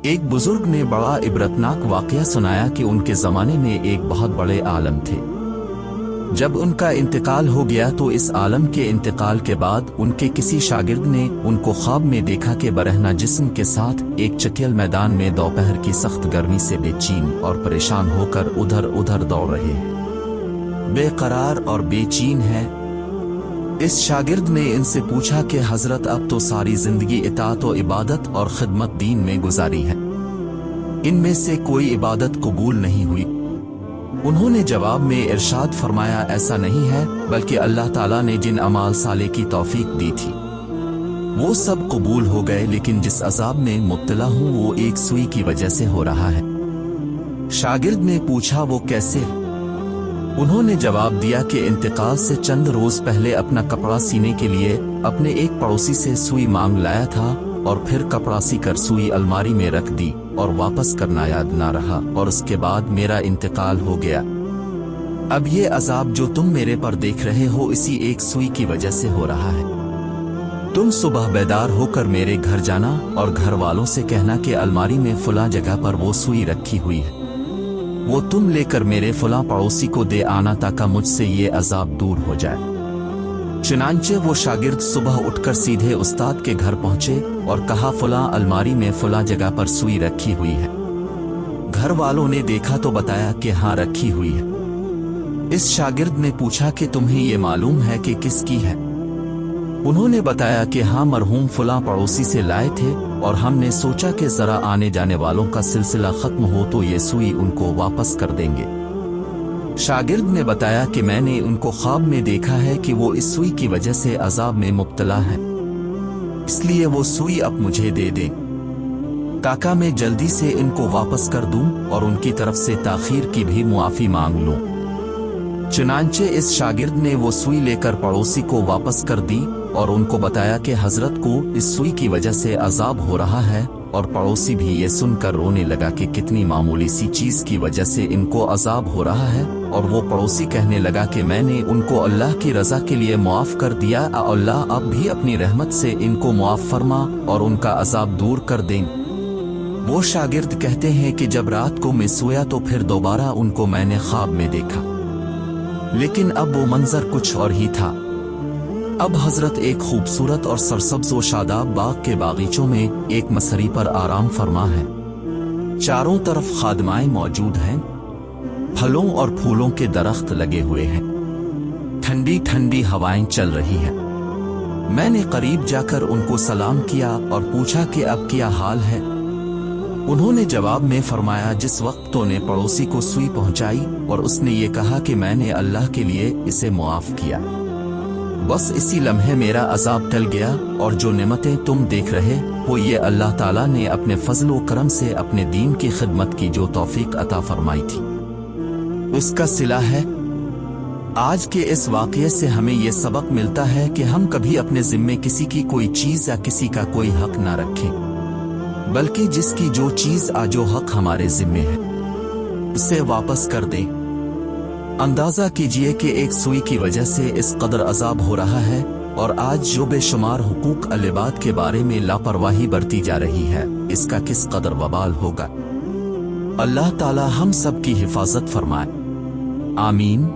ایک بزرگ نے بڑا عبرتناک واقعہ سنایا کہ ان کے زمانے میں ایک بہت بڑے عالم تھے۔ جب ان کا انتقال ہو گیا تو اس عالم کے انتقال کے بعد ان کے کسی شاگرد نے ان کو خواب میں دیکھا کہ برہنہ جسم کے ساتھ ایک چٹیل میدان میں دوپہر کی سخت گرمی سے بے چین اور پریشان ہو کر ادھر ادھر دوڑ رہے ہیں، بے قرار اور بے چین ہے۔ اس شاگرد نے ان سے پوچھا کہ حضرت اب تو ساری زندگی اطاعت و عبادت اور خدمت دین میں گزاری ہے، ان میں سے کوئی عبادت قبول نہیں ہوئی؟ انہوں نے جواب میں ارشاد فرمایا ایسا نہیں ہے، بلکہ اللہ تعالیٰ نے جن اعمال صالح کی توفیق دی تھی وہ سب قبول ہو گئے، لیکن جس عذاب میں مبتلا ہوں وہ ایک سوئی کی وجہ سے ہو رہا ہے۔ شاگرد نے پوچھا وہ کیسے؟ انہوں نے جواب دیا کہ انتقال سے چند روز پہلے اپنا کپڑا سینے کے لیے اپنے ایک پڑوسی سے سوئی مانگ لایا تھا، اور پھر کپڑا سی کر سوئی الماری میں رکھ دی اور واپس کرنا یاد نہ رہا، اور اس کے بعد میرا انتقال ہو گیا۔ اب یہ عذاب جو تم میرے پر دیکھ رہے ہو اسی ایک سوئی کی وجہ سے ہو رہا ہے۔ تم صبح بیدار ہو کر میرے گھر جانا اور گھر والوں سے کہنا کہ الماری میں فلاں جگہ پر وہ سوئی رکھی ہوئی ہے، وہ تم لے کر میرے فلاں پڑوسی کو دے آنا تاکہ مجھ سے یہ عذاب دور ہو جائے۔ چنانچہ وہ شاگرد صبح اٹھ کر سیدھے استاد کے گھر پہنچے اور کہا فلاں الماری میں فلاں جگہ پر سوئی رکھی ہوئی ہے۔ گھر والوں نے دیکھا تو بتایا کہ ہاں رکھی ہوئی ہے۔ اس شاگرد نے پوچھا کہ تمہیں یہ معلوم ہے کہ کس کی ہے؟ انہوں نے بتایا کہ ہاں مرحوم فلاں پڑوسی سے لائے تھے، اور ہم نے سوچا کہ ذرا آنے جانے والوں کا سلسلہ ختم ہو تو یہ سوئی ان کو واپس کر دیں گے۔ شاگرد نے بتایا کہ میں نے ان کو خواب میں دیکھا ہے کہ وہ اس سوئی کی وجہ سے عذاب میں مبتلا ہے، اس لیے وہ سوئی اب مجھے دے دیں تاکہ میں جلدی سے ان کو واپس کر دوں اور ان کی طرف سے تاخیر کی بھی معافی مانگ لوں۔ چنانچہ اس شاگرد نے وہ سوئی لے کر پڑوسی کو واپس کر دی اور ان کو بتایا کہ حضرت کو اس سوئی کی وجہ سے عذاب ہو رہا ہے، اور پڑوسی بھی یہ سن کر رونے لگا کہ کتنی معمولی سی چیز کی وجہ سے ان کو عذاب ہو رہا ہے، اور وہ پڑوسی کہنے لگا کہ میں نے ان کو اللہ کی رضا کے لیے معاف کر دیا، اللہ اب بھی اپنی رحمت سے ان کو معاف فرما اور ان کا عذاب دور کر دیں۔ وہ شاگرد کہتے ہیں کہ جب رات کو میں سویا تو پھر دوبارہ ان کو میں نے خواب میں دیکھا، لیکن اب وہ منظر کچھ اور ہی تھا۔ اب حضرت ایک خوبصورت اور سرسبز و شاداب باغ کے باغیچوں میں ایک مسری پر آرام فرما ہے، چاروں طرف خادمائیں موجود ہیں، پھلوں اور پھولوں کے درخت لگے ہوئے ہیں، ٹھنڈی ٹھنڈی ہوائیں چل رہی ہیں۔ میں نے قریب جا کر ان کو سلام کیا اور پوچھا کہ اب کیا حال ہے؟ انہوں نے جواب میں فرمایا جس وقت تو نے پڑوسی کو سوئی پہنچائی اور اس نے یہ کہا کہ میں نے اللہ کے لیے اسے معاف کیا، بس اسی لمحے میرا عذاب ٹل گیا، اور جو نعمتیں تم دیکھ رہے وہ یہ اللہ تعالیٰ نے اپنے فضل و کرم سے اپنے دین کی خدمت کی جو توفیق عطا فرمائی تھی اس کا صلہ ہے۔ آج کے اس واقعے سے ہمیں یہ سبق ملتا ہے کہ ہم کبھی اپنے ذمے کسی کی کوئی چیز یا کسی کا کوئی حق نہ رکھیں، بلکہ جس کی جو چیز جو حق ہمارے ذمے ہے اسے واپس کر دیں۔ اندازہ کیجئے کہ ایک سوئی کی وجہ سے اس قدر عذاب ہو رہا ہے، اور آج جو بے شمار حقوق العباد کے بارے میں لاپرواہی برتی جا رہی ہے، اس کا کس قدر وبال ہوگا۔ اللہ تعالی ہم سب کی حفاظت فرمائے، آمین۔